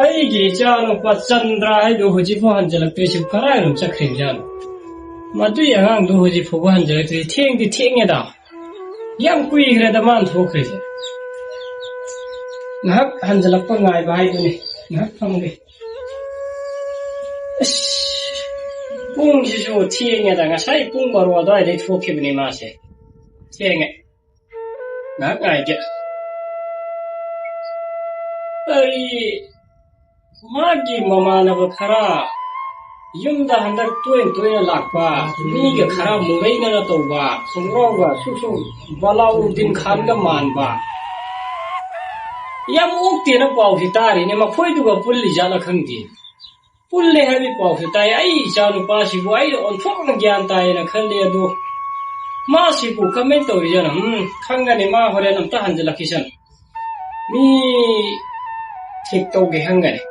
ꯑꯩꯒꯤ ꯏꯆꯥꯅꯨꯄꯥ ꯆꯟꯗ꯭ꯔ ꯍꯥꯏꯗꯣ ꯍꯧꯖꯤꯛꯐꯥꯎ ꯍꯟꯖꯤꯜꯂꯛꯇ꯭ꯔꯤꯁꯤ ꯀꯔꯥꯏꯅꯣ ꯆꯠꯈ꯭ꯔꯤꯕꯖꯥꯠꯅꯣ? ꯃꯗꯨꯏ ꯑꯉꯥꯡꯗꯣ ꯍꯧꯖꯤꯛꯐꯥꯎꯕ ꯍꯟꯖꯤꯜꯂꯛꯇ꯭ꯔꯤꯁꯤ ꯊꯦꯡꯗꯤ ꯊꯦꯡꯉꯦꯗ. ꯌꯥꯝ ꯀꯨꯏꯈ꯭ꯔꯦꯗ ꯃꯥꯅ ꯊꯣꯛꯈ꯭ꯔꯤꯁꯦ. ꯉꯥꯏꯍꯥꯛ ꯍꯟꯖꯤꯜꯂꯛꯄ ꯉꯥꯏꯕ ꯍꯥꯏꯗꯨꯅꯤ. ꯉꯥꯏꯍꯥꯛ ꯐꯝꯒꯦ. ꯑꯁ, ꯄꯨꯡꯁꯤꯁꯨ ꯊꯦꯡꯉꯦꯗ. ꯉꯁꯥꯏ ꯄꯨꯡ 12 ꯑꯗꯨꯋꯥꯏꯗꯩ ꯊꯣꯛꯈꯤꯕꯅꯤ ꯃꯥꯁꯦ. ꯊꯦꯡꯉꯦ. ꯉꯥꯏꯍꯥꯛ ꯉꯥꯏꯒꯦ. मागी ममानब खरा युमदा हंदक तोयन तोयन लाकपा मीगा खरा मुरैना तौबा सुंग्रोगा सुसु बलाउद्दीन खान का मानबा याम ओक्तेना पाउसी तारिने मखोइदुगा पुल्ली जाला खंगदि पुल्ले हाबि पाउसी ताय आई इचानुपासिबु आई ओन्थोकना ज्ञान तायना खल्ले अदु मासिबु कमेन्ट तौरिजन खंगने मा होरेन अम्ता हंजलकिसन मी ठीक तौगे हंगने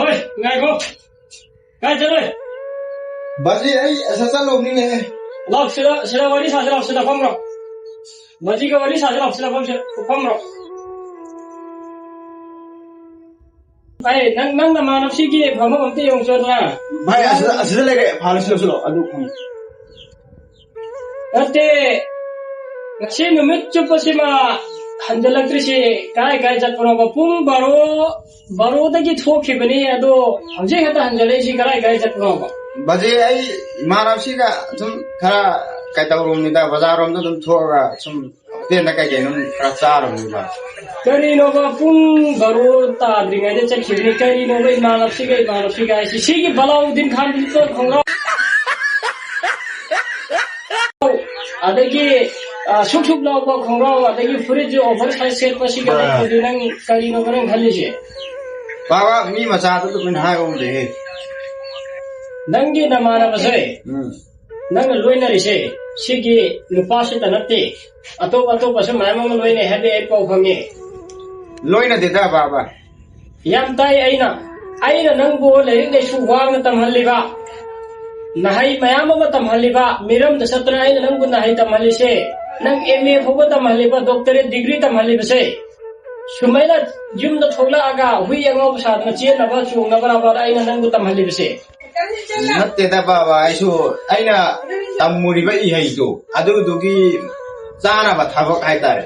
Oi, ngai ko. Kai chale. Baji ai asa chalo ni ne. Lak sira wari sa sira pham ro. Baji ka wari sa sira pham ro. Ai nang na manap si ki pham am te yong chon na. Bhai asa lege phal silo adu khum. Ate ngasi numit chupa sima hanjalaktrisi kai jatpano ba pung baro dagi thokibani ado hanje hata hanjale si kai jatpano ba. Baji ai manapsi ka sum khara kai tawrum ni da bazar rom dum thoga sum te na kai genum khara charum ni ba. Kari no ba pung baro ta dringa de chakiri kari no ba manapsi ka si ki Balaudin Khan bi to khongra. Adagi suk lau ba khongra adagi fridge oversize set pa si ka nang kari no ba nang khali si. Baba mi macha tu min hai om de. Nangi namana base. Nang loina rise. Sigi lupa se tanate. Ato base mama loina habe ai pau phange. Loina de da baba. Yam tai aina nang bo lerik de su wang tamhalliba. Nahai mayama ba tamhalliba. Miram da satra aina nang bu nahai tamhalise. Nang MA phoba tamhalliba doctorate degree tamhalliba se. Sumaina yumda thola aga hui angau sadna chen na ba chu na ba aina nang bu tamhalibse natte da baba aisu aina tamuri ba I hai do adu dugi chana ba thabak hai tare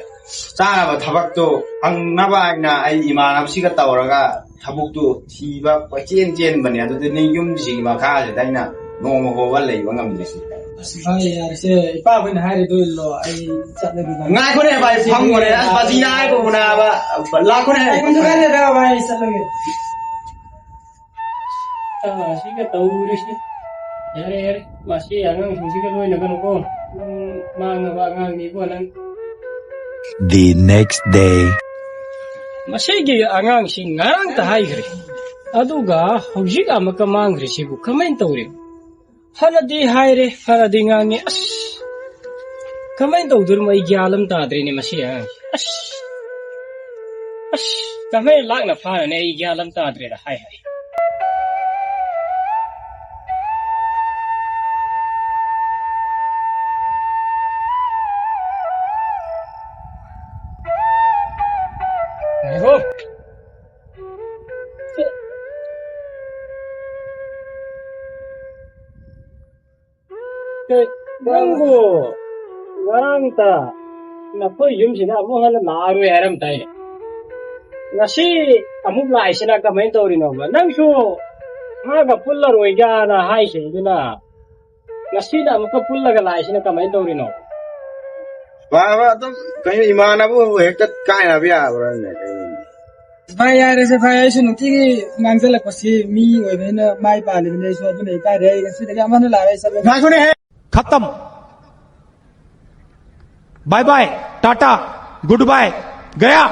chana ba thabak to angna ba aina ai imanam siga tawraga thabuk to thiba chen bane adu de yum ji ma kha je daina noma ho ba lei ba ngam ji si Bhai yaar se ipa bin hai do lo ai chatne bi ngai ko ne bhai phang ko ne bajina ai ko na ba la ko ne kun dukan ne da bhai chaloge si ka tauri si yare masih angang si ka loina kan ko mang ba ngang ni ko nang The next day. masih gi angang si ngang ta hai gre aduga hojik amaka mang gre si bu kamen tauri Hanadi haire hanadi ngangi as kamay tawdur mo igyalam tadri ni masya as kamay lag na fana ni igyalam tadri da hai ho Nanggo ngarang ta na ko yum sina mo hala naru yaram tai nasi amuk lai sina ka main tori no nang so ma ga pulla roi ga na hai se dina nasi da amuk pulla ga lai sina ka main tori no baba to kai imana bu hekta kai na bia bra ne bhai yaar se bhai aisu nuti ki nangzala pasi mi oi bena mai pa le ne so ne ka re ga se ga man la ai sab ngai ko ne खत्म bye bye tata goodbye गया